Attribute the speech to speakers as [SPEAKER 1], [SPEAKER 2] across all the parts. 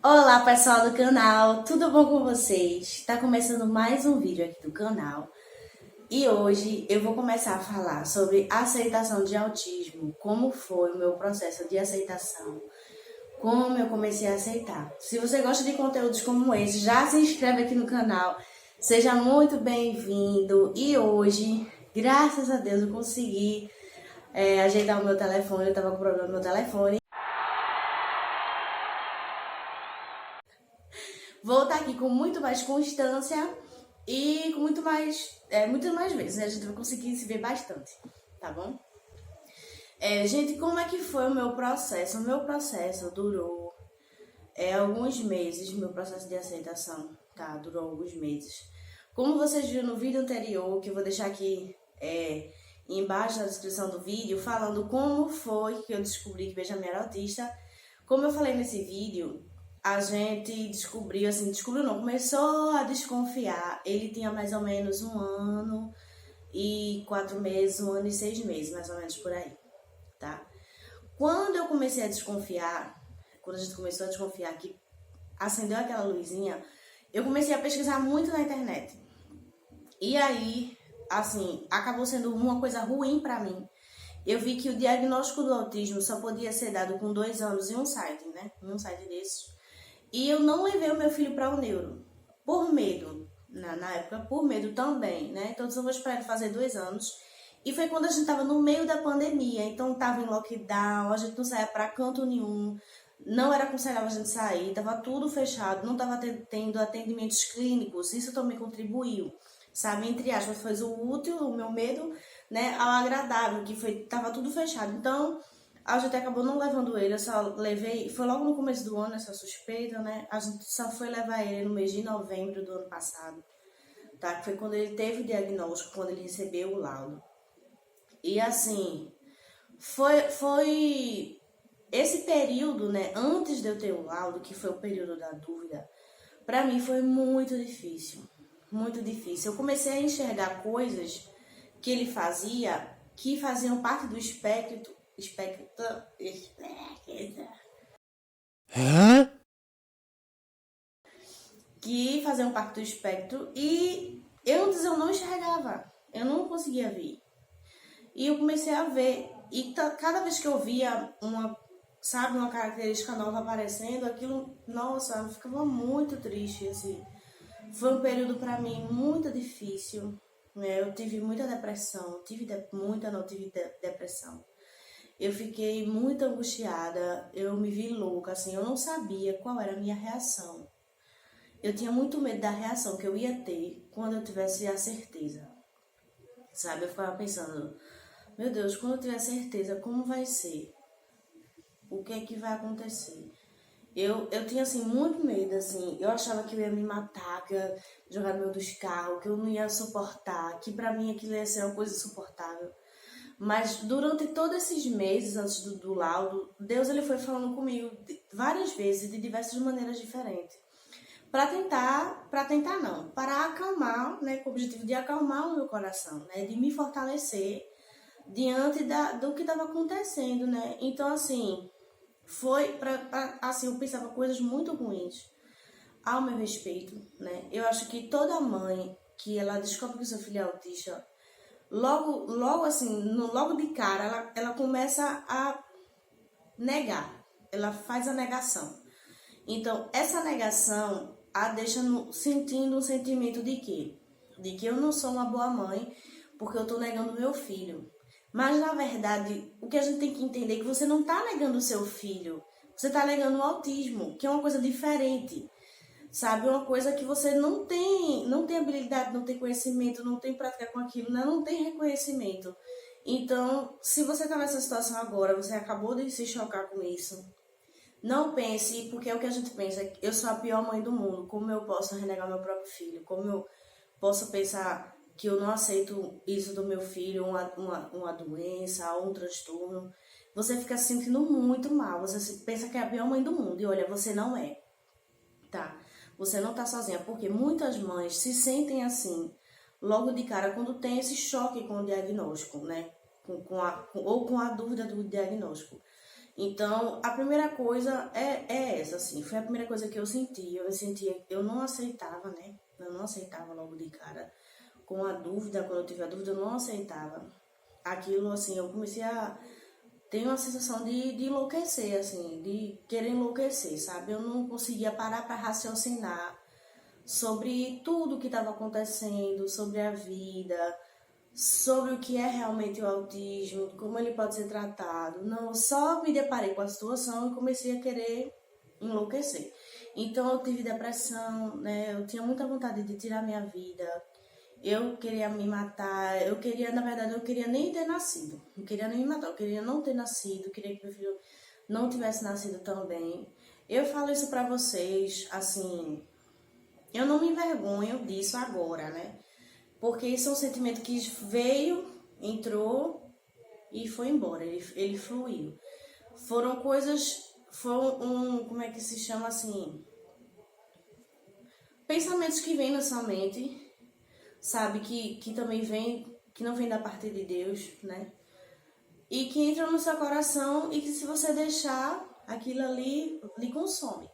[SPEAKER 1] Olá pessoal do canal, tudo bom com vocês? Está começando mais um vídeo aqui do canal e hoje eu vou começar a falar sobre aceitação de autismo, como foi o meu processo de aceitação, como eu comecei a aceitar. Se você gosta de conteúdos como esse, já se inscreve aqui no canal, seja muito bem-vindo. E hoje, graças a Deus, eu consegui ajeitar o meu telefone, eu estava com problema no meu telefone. Vou estar aqui com muito mais constância e com muitas mais vezes, né? A gente vai conseguir se ver bastante, tá bom? Gente, como é que foi o meu processo? O meu processo durou alguns meses, meu processo de aceitação, tá? Durou alguns meses. Como vocês viram no vídeo anterior, que eu vou deixar aqui embaixo na descrição do vídeo, falando como foi que eu descobri que Benjamin era autista. Como eu falei nesse vídeo, a gente descobriu não, começou a desconfiar. Ele tinha mais ou menos 1 ano e 4 meses, 1 ano e 6 meses, mais ou menos por aí, tá? Quando eu comecei a desconfiar, quando a gente começou a desconfiar que acendeu aquela luzinha, eu comecei a pesquisar muito na internet. E aí, assim, acabou sendo uma coisa ruim pra mim. Eu vi que o diagnóstico do autismo só podia ser dado com 2 anos em um site, né? Em um site desses. E eu não levei o meu filho para o neuro, por medo, na época, por medo também, né? Então, eu vou esperar ele fazer 2 anos. E foi quando a gente estava no meio da pandemia, então estava em lockdown, a gente não saía para canto nenhum, não era aconselhável a gente sair, estava tudo fechado, não estava tendo atendimentos clínicos, isso também contribuiu, sabe? Entre aspas, foi o útil, o meu medo, né, ao agradável, que foi, estava tudo fechado. Então, a gente acabou não levando ele, eu só levei, foi logo no começo do ano essa suspeita, né? A gente só foi levar ele no mês de novembro do ano passado, tá? Que foi quando ele teve o diagnóstico, quando ele recebeu o laudo. E assim, foi esse período, né, antes de eu ter o laudo, que foi o período da dúvida, pra mim foi muito difícil, muito difícil. Eu comecei a enxergar coisas que ele fazia que faziam parte do
[SPEAKER 2] Hã?
[SPEAKER 1] que faziam parte do espectro e antes eu não enxergava, eu não conseguia ver. E eu comecei a ver e cada vez que eu via uma característica nova aparecendo, aquilo, nossa, eu ficava muito triste, assim. Foi um período para mim muito difícil, né? Eu tive muita depressão, tive depressão. Eu fiquei muito angustiada, eu me vi louca, assim, eu não sabia qual era a minha reação. Eu tinha muito medo da reação que eu ia ter quando eu tivesse a certeza, sabe? Eu ficava pensando, meu Deus, quando eu tiver certeza, como vai ser? O que é que vai acontecer? Eu tinha, assim, muito medo, assim. Eu achava que eu ia me matar, que eu ia jogar no meio dos carros, que eu não ia suportar, que pra mim aquilo ia ser uma coisa insuportável. Mas durante todos esses meses antes do laudo, Deus ele foi falando comigo várias vezes, de diversas maneiras diferentes. Para tentar não, para acalmar, né, com o objetivo de acalmar o meu coração, né, de me fortalecer diante do que estava acontecendo, né? Então, assim, assim, eu pensava coisas muito ruins ao meu respeito, né? Eu acho que toda mãe que ela descobre que o seu filho é autista, logo assim, logo de cara, ela começa a negar, ela faz a negação. Então, essa negação a deixa sentindo um sentimento de quê? De que eu não sou uma boa mãe porque eu tô negando meu filho. Mas, na verdade, o que a gente tem que entender é que você não está negando o seu filho. Você está negando o autismo, que é uma coisa diferente. Sabe? Uma coisa que você não tem habilidade, não tem conhecimento, não tem prática com aquilo, né? Não tem reconhecimento. Então, se você está nessa situação agora, você acabou de se chocar com isso, não pense, porque é o que a gente pensa, eu sou a pior mãe do mundo, como eu posso renegar meu próprio filho? Como eu posso pensar que eu não aceito isso do meu filho, uma doença ou um transtorno? Você fica se sentindo muito mal, você pensa que é a pior mãe do mundo, e olha, você não é, tá? Você não tá sozinha, porque muitas mães se sentem assim, logo de cara, quando tem esse choque com o diagnóstico, né? Ou com a dúvida do diagnóstico. Então, a primeira coisa é essa, assim, foi a primeira coisa que eu senti. Eu sentia, eu não aceitava, né? Eu não aceitava logo de cara. Com a dúvida, quando eu tive a dúvida, eu não aceitava. Aquilo, assim, eu comecei a ter uma sensação de enlouquecer, assim, de querer enlouquecer, sabe? Eu não conseguia parar para raciocinar sobre tudo que estava acontecendo, sobre a vida, sobre o que é realmente o autismo, como ele pode ser tratado. Não, eu só me deparei com a situação e comecei a querer enlouquecer. Então eu tive depressão, né? Eu tinha muita vontade de tirar minha vida. Eu queria me matar, eu queria, na verdade, eu queria nem ter nascido. Não queria nem me matar, eu queria não ter nascido, queria que meu filho não tivesse nascido também. Eu falo isso pra vocês, assim, eu não me envergonho disso agora, né? Porque isso é um sentimento que veio, entrou e foi embora, ele fluiu. Foram coisas, como é que se chama assim? Pensamentos que vêm na sua mente, sabe? Que também vem, que não vem da parte de Deus, né? E que entram no seu coração e que se você deixar, aquilo ali lhe consome.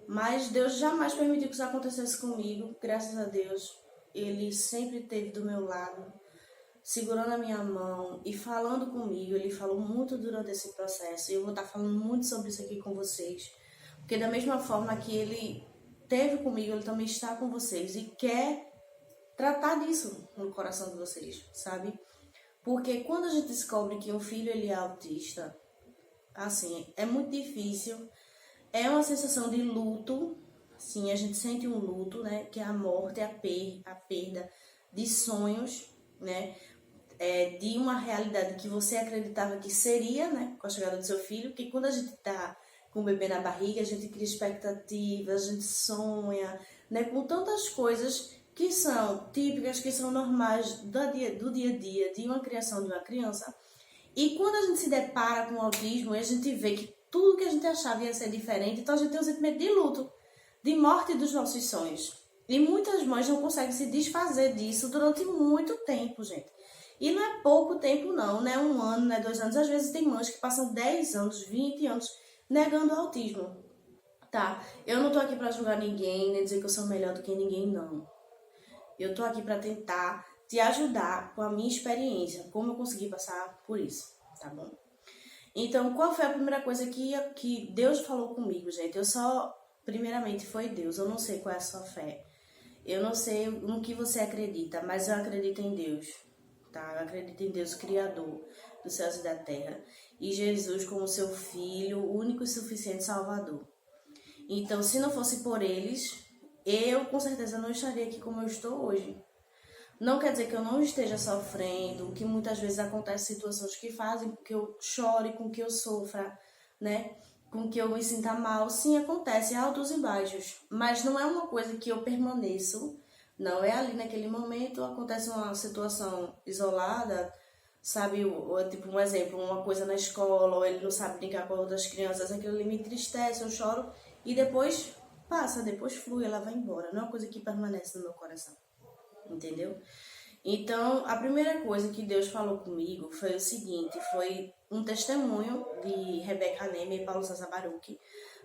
[SPEAKER 1] Mas Deus jamais permitiu que isso acontecesse comigo, graças a Deus. Ele sempre esteve do meu lado, segurando a minha mão e falando comigo. Ele falou muito durante esse processo. E eu vou estar falando muito sobre isso aqui com vocês. Porque da mesma forma que ele esteve comigo, ele também está com vocês. E quer tratar disso no coração de vocês, sabe? Porque quando a gente descobre que um filho ele é autista, assim, é muito difícil. É uma sensação de luto. Sim, a gente sente um luto, né? Que é a morte, a perda de sonhos, né? De uma realidade que você acreditava que seria, né? Com a chegada do seu filho. Porque quando a gente tá com o bebê na barriga, a gente cria expectativas, a gente sonha, né? Com tantas coisas que são típicas, que são normais do dia a dia de uma criação de uma criança. E quando a gente se depara com o autismo, a gente vê que tudo que a gente achava ia ser diferente, então a gente tem um sentimento de luto, de morte dos nossos sonhos. E muitas mães não conseguem se desfazer disso durante muito tempo, gente. E não é pouco tempo não, não é 1 ano, não é 2 anos. Às vezes tem mães que passam 10 anos, 20 anos negando o autismo, tá? Eu não tô aqui pra julgar ninguém, nem dizer que eu sou melhor do que ninguém, não. Eu tô aqui pra tentar te ajudar com a minha experiência, como eu consegui passar por isso, tá bom? Então, qual foi a primeira coisa que Deus falou comigo, gente? Primeiramente, foi Deus. Eu não sei qual é a sua fé. Eu não sei no que você acredita, mas eu acredito em Deus, tá? Eu acredito em Deus, Criador dos céus e da terra. E Jesus como seu Filho, único e suficiente Salvador. Então, se não fosse por eles, eu com certeza não estaria aqui como eu estou hoje. Não quer dizer que eu não esteja sofrendo, que muitas vezes acontecem situações que fazem com que eu chore, com que eu sofra, né? Com que eu me sinta mal. Sim, acontece, altos e baixos. Mas não é uma coisa que eu permaneço. Não é ali naquele momento, acontece uma situação isolada, sabe? Ou, tipo um exemplo, uma coisa na escola, ou ele não sabe brincar com outras crianças, aquilo ali me entristece, eu choro. E depois passa, depois flui, ela vai embora. Não é uma coisa que permanece no meu coração. Entendeu? Então, a primeira coisa que Deus falou comigo foi o seguinte, foi um testemunho de Rebeca Neme e Paulo César Baruch.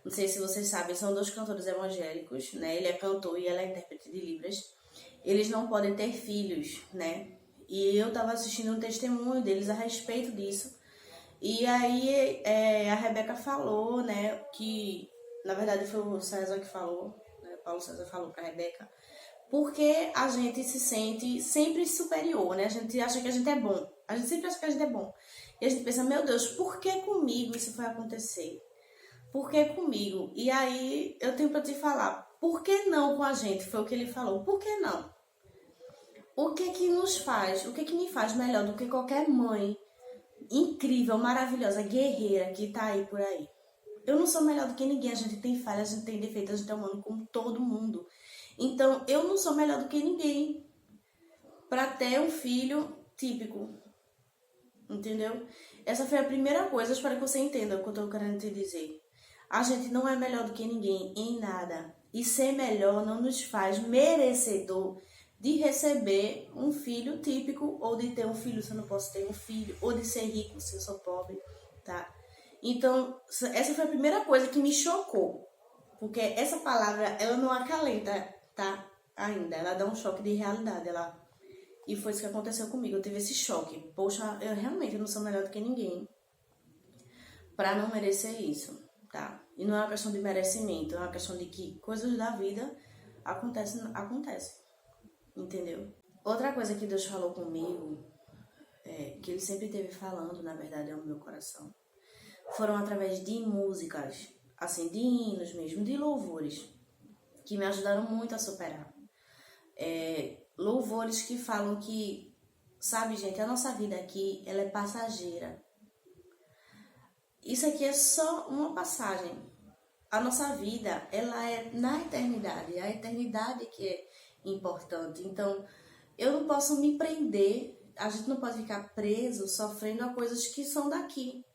[SPEAKER 1] Não sei se vocês sabem, são 2 cantores evangélicos, né? Ele é cantor e ela é intérprete de Libras. Eles não podem ter filhos, né? E eu tava assistindo um testemunho deles a respeito disso. E aí a Rebeca falou, né, que na verdade foi o César que falou, né? Paulo César falou pra Rebeca, porque a gente se sente sempre superior, né? A gente acha que a gente é bom. A gente sempre acha que a gente é bom. E a gente pensa, meu Deus, por que comigo isso foi acontecer? Por que comigo? E aí eu tenho pra te falar, por que não com a gente? Foi o que ele falou. Por que não? O que nos faz, o que me faz melhor do que qualquer mãe incrível, maravilhosa, guerreira que tá aí por aí? Eu não sou melhor do que ninguém, a gente tem falhas, a gente tem defeitos, a gente é humano como todo mundo. Então, eu não sou melhor do que ninguém para ter um filho típico, entendeu? Essa foi a primeira coisa, espero que você entenda o que eu tô querendo te dizer. A gente não é melhor do que ninguém em nada. E ser melhor não nos faz merecedor de receber um filho típico, ou de ter um filho se eu não posso ter um filho, ou de ser rico se eu sou pobre, tá? Então, essa foi a primeira coisa que me chocou. Porque essa palavra, ela não acalenta, tá? Ainda. Ela dá um choque de realidade. E foi isso que aconteceu comigo. Eu tive esse choque. Poxa, eu realmente não sou melhor do que ninguém pra não merecer isso, tá? E não é uma questão de merecimento. É uma questão de que coisas da vida acontecem. Entendeu? Outra coisa que Deus falou comigo, que Ele sempre esteve falando, na verdade, é o meu coração, foram através de músicas, assim, de hinos mesmo, de louvores, que me ajudaram muito a superar. Louvores que falam que, sabe, gente, a nossa vida aqui, ela é passageira. Isso aqui é só uma passagem. A nossa vida, ela é na eternidade. A eternidade que é importante. Então, eu não posso me prender, a gente não pode ficar preso, sofrendo a coisas que são daqui.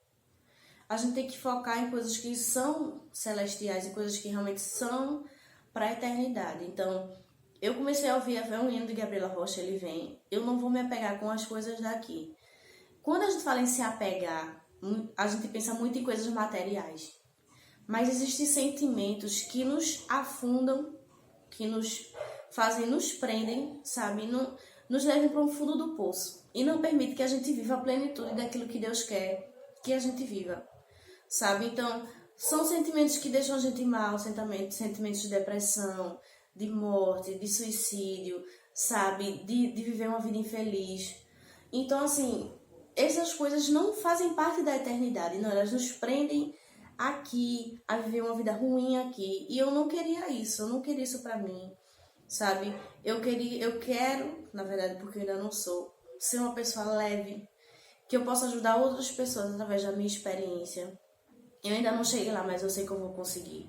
[SPEAKER 1] A gente tem que focar em coisas que são celestiais, em coisas que realmente são para a eternidade. Então, eu comecei a ouvir um hino de Gabriela Rocha, ele vem, eu não vou me apegar com as coisas daqui. Quando a gente fala em se apegar, a gente pensa muito em coisas materiais. Mas existem sentimentos que nos afundam, que nos fazem, nos prendem, sabe? Nos levam para o fundo do poço. E não permite que a gente viva a plenitude daquilo que Deus quer que a gente viva, sabe? Então, são sentimentos que deixam a gente mal, sentimentos de depressão, de morte, de suicídio, sabe? De viver uma vida infeliz. Então, assim, essas coisas não fazem parte da eternidade, não, elas nos prendem aqui, a viver uma vida ruim aqui. E eu não queria isso, eu não queria isso pra mim, sabe? Eu quero, na verdade, porque eu ainda não sou, ser uma pessoa leve, que eu possa ajudar outras pessoas através da minha experiência. Eu ainda não cheguei lá, mas eu sei que eu vou conseguir,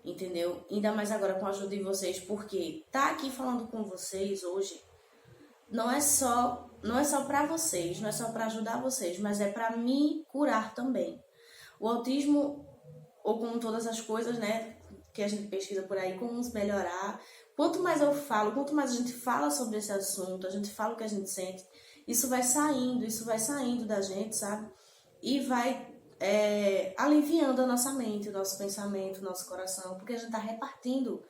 [SPEAKER 1] entendeu? Ainda mais agora com a ajuda de vocês, porque tá aqui falando com vocês hoje não é só para vocês, não é só para ajudar vocês, mas é para me curar também. O autismo, ou como todas as coisas, né, que a gente pesquisa por aí, como melhorar. Quanto mais eu falo, quanto mais a gente fala sobre esse assunto, a gente fala o que a gente sente, isso vai saindo da gente, sabe? E vai aliviando a nossa mente, o nosso pensamento, o nosso coração, porque a gente tá repartindo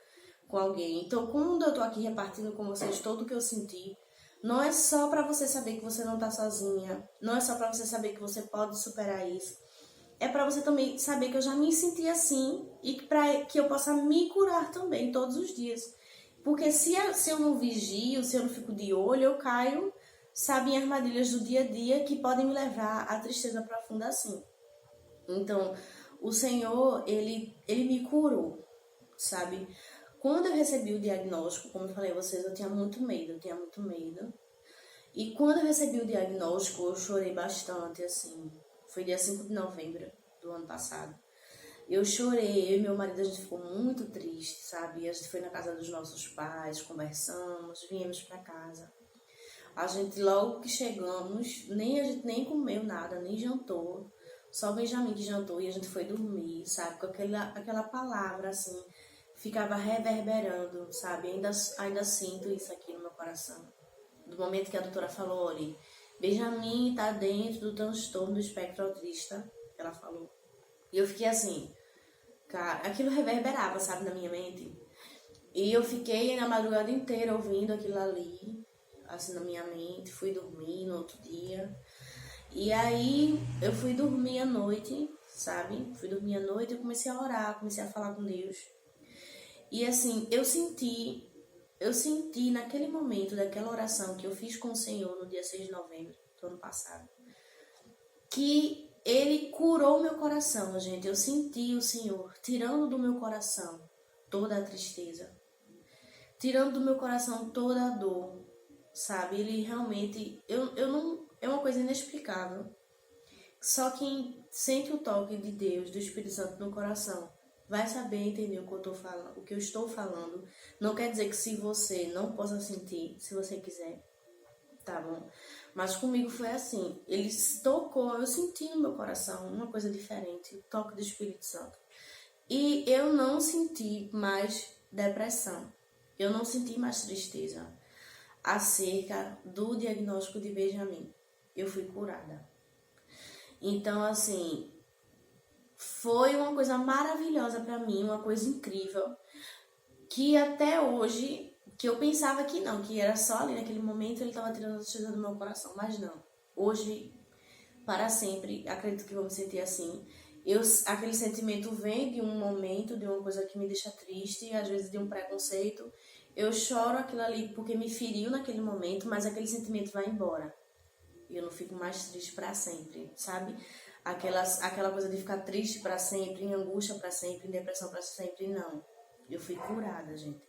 [SPEAKER 1] com alguém. Então, quando eu tô aqui repartindo com vocês tudo o que eu senti, não é só para você saber que você não tá sozinha, não é só para você saber que você pode superar isso. É para você também saber que eu já me senti assim e para que eu possa me curar também todos os dias. Porque se eu não vigio, se eu não fico de olho, eu caio, sabe, em armadilhas do dia a dia que podem me levar à tristeza profunda assim. Então, o Senhor, ele me curou, sabe? Quando eu recebi o diagnóstico, como eu falei a vocês, eu tinha muito medo. E quando eu recebi o diagnóstico, eu chorei bastante, assim. Foi dia 5 de novembro do ano passado. Eu chorei, eu e meu marido, a gente ficou muito triste, sabe? A gente foi na casa dos nossos pais, conversamos, viemos pra casa. A gente, logo que chegamos, a gente nem comeu nada, nem jantou. Só o Benjamin que jantou e a gente foi dormir, sabe? Com aquela palavra, assim, ficava reverberando, sabe? Ainda sinto isso aqui no meu coração. Do momento que a doutora falou, olha, Benjamin tá dentro do transtorno do espectro autista, ela falou. E eu fiquei assim, cara, aquilo reverberava, sabe, na minha mente. E eu fiquei na madrugada inteira ouvindo aquilo ali, assim, na minha mente. Fui dormir no outro dia. E aí, eu fui dormir à noite, sabe? Fui dormir à noite e comecei a orar, comecei a falar com Deus. E assim, eu senti naquele momento daquela oração que eu fiz com o Senhor no dia 6 de novembro do ano passado, que Ele curou meu coração, gente. Eu senti o Senhor tirando do meu coração toda a tristeza, tirando do meu coração toda a dor, sabe? Ele realmente, eu não, é uma coisa inexplicável. Só quem sente o toque de Deus, do Espírito Santo no coração, vai saber entender o que eu tô falando, o que eu estou falando. Não quer dizer que se você não possa sentir, se você quiser, tá bom? Mas comigo foi assim, ele tocou, eu senti no meu coração uma coisa diferente, o toque do Espírito Santo. E eu não senti mais depressão, eu não senti mais tristeza acerca do diagnóstico de Benjamin. Eu fui curada. Então, assim, foi uma coisa maravilhosa pra mim, uma coisa incrível, que até hoje, que eu pensava que não, que era só ali naquele momento ele tava tirando a tristeza do meu coração, mas não. Hoje, para sempre, acredito que vou me sentir assim. Aquele sentimento vem de um momento, de uma coisa que me deixa triste, às vezes de um preconceito. Eu choro aquilo ali porque me feriu naquele momento, mas aquele sentimento vai embora. E eu não fico mais triste para sempre, sabe? Aquela coisa de ficar triste para sempre, em angústia para sempre, em depressão para sempre, não. Eu fui curada, gente.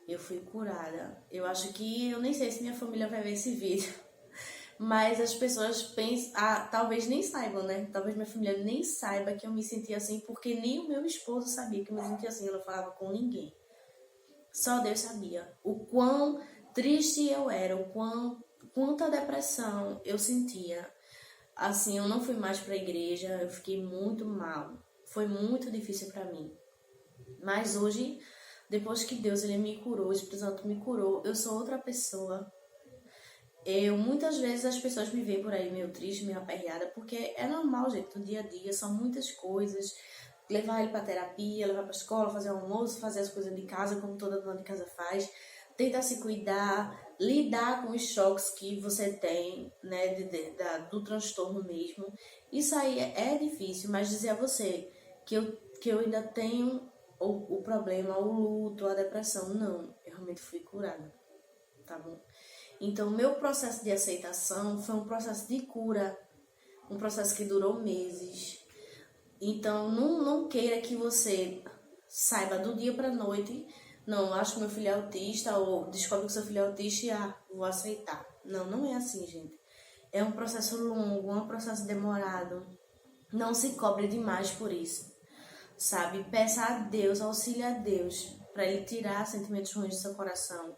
[SPEAKER 1] Eu fui curada. Eu acho que, eu nem sei se minha família vai ver esse vídeo, mas as pessoas pensam, talvez nem saibam, né? Talvez minha família nem saiba que eu me sentia assim, porque nem o meu esposo sabia que eu me sentia assim, eu não falava com ninguém. Só Deus sabia o quão triste eu era, quanta depressão eu sentia. Assim, eu não fui mais para a igreja, eu fiquei muito mal. Foi muito difícil para mim. Mas hoje, depois que Deus ele me curou, o Espírito Santo me curou, eu sou outra pessoa. Muitas vezes as pessoas me veem por aí meio triste, meio aperreada, porque é normal, gente, no dia a dia, são muitas coisas. Levar ele pra terapia, levar pra escola, fazer almoço, fazer as coisas de casa, como toda dona de casa faz. Tentar se cuidar, lidar com os choques que você tem, né, do transtorno mesmo. Isso aí é difícil, mas dizer a você que eu ainda tenho o problema, o luto, a depressão, não. Eu realmente fui curada, tá bom? Então, o meu processo de aceitação foi um processo de cura, um processo que durou meses. Então, não queira que você saiba do dia para noite, não, acho que meu filho é autista, ou descobre que seu filho é autista e vou aceitar. Não, não é assim, gente. É um processo longo, é um processo demorado. Não se cobre demais por isso, sabe? Peça a Deus, auxilie a Deus, para Ele tirar sentimentos ruins do seu coração.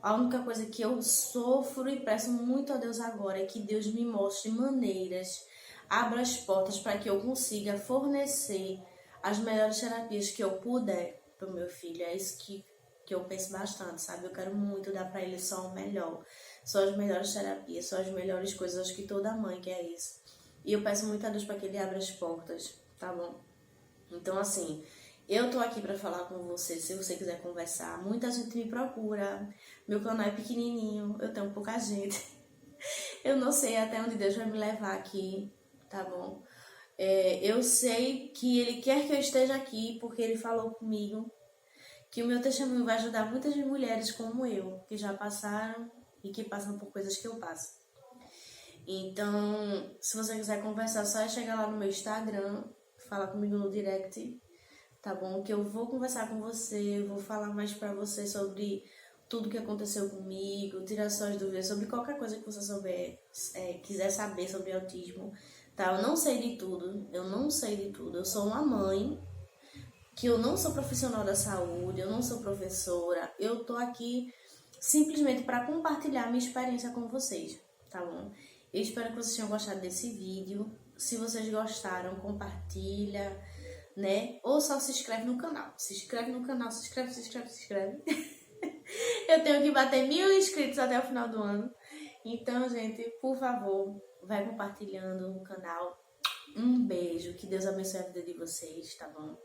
[SPEAKER 1] A única coisa que eu sofro e peço muito a Deus agora é que Deus me mostre maneiras, abra as portas para que eu consiga fornecer as melhores terapias que eu puder para o meu filho. É isso que eu penso bastante, sabe? Eu quero muito dar para ele só o melhor, só as melhores terapias, só as melhores coisas. Acho que toda mãe quer isso. E eu peço muito a Deus para que Ele abra as portas, tá bom? Então, assim, eu tô aqui pra falar com você, se você quiser conversar. Muita gente me procura, meu canal é pequenininho, eu tenho pouca gente. Eu não sei até onde Deus vai me levar aqui, tá bom? Eu sei que Ele quer que eu esteja aqui, porque Ele falou comigo que o meu testemunho vai ajudar muitas mulheres como eu, que já passaram e que passam por coisas que eu passo. Então, se você quiser conversar, só é chegar lá no meu Instagram, falar comigo no direct, tá bom? Que eu vou conversar com você, eu vou falar mais pra você sobre tudo que aconteceu comigo, tirar suas dúvidas sobre qualquer coisa que você quiser saber sobre autismo, tá? Eu não sei de tudo, eu sou uma mãe, que eu não sou profissional da saúde, eu não sou professora, eu tô aqui simplesmente para compartilhar minha experiência com vocês, tá bom? Eu espero que vocês tenham gostado desse vídeo. Se vocês gostaram, compartilha, né? Ou só se inscreve no canal. Se inscreve no canal, se inscreve. Eu tenho que bater 1000 inscritos até o final do ano. Então, gente, por favor, vai compartilhando o canal. Um beijo, que Deus abençoe a vida de vocês, tá bom?